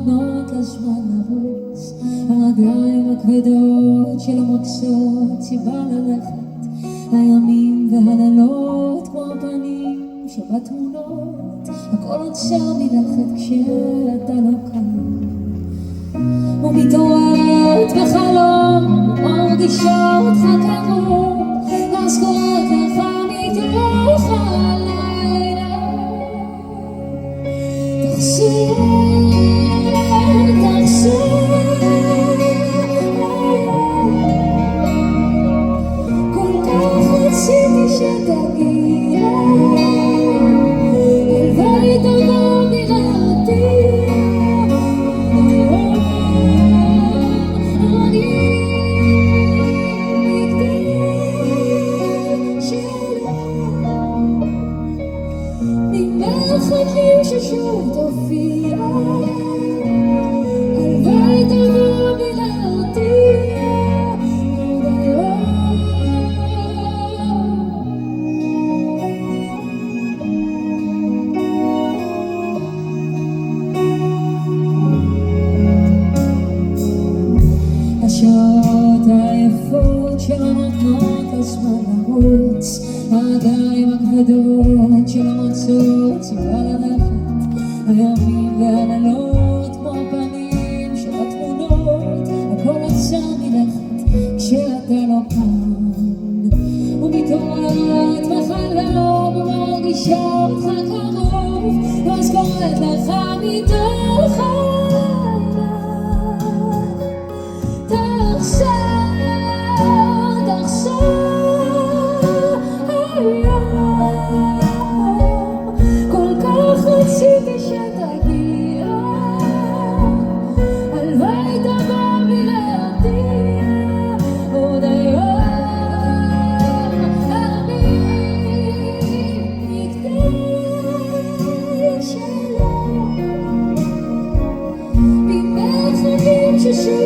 נותנות לזמן לרוץ, הרגליים הכבדות שלא מוצאות סיבה ללכת, הימים והלילות כמו הפנים שבתמונות, הכל עוצר מלכת כשאתה לא כאן, ומתעוררת בחלום מרגישה אותך קרוב, אז קוראת לך מתוך הלילה, תחזור, כל כך רציתי שתגיע, הלוואי תבוא מרעתי, מחכים ששוב תופיע, הלוואי תבוא ולהרתיע עוד היום. השעות היפות שלא נותנות לזמן לרוץ, הרגליים הכבדות שלא מוצאות סיבה ללכת, הימים והלילות כמו הפנים שבתמונות, הכל עוצר מלכת כשאתה לא כאן, ומתעוררת בחלום ומרגישה אותך קרוב, ואז קוראת לך מתוך הלילה, תחזור, כל כך רציתי שתגיע, הלוואי תבוא ולהרתיע עוד היום. מכדי שלום, ממרחקים ששוב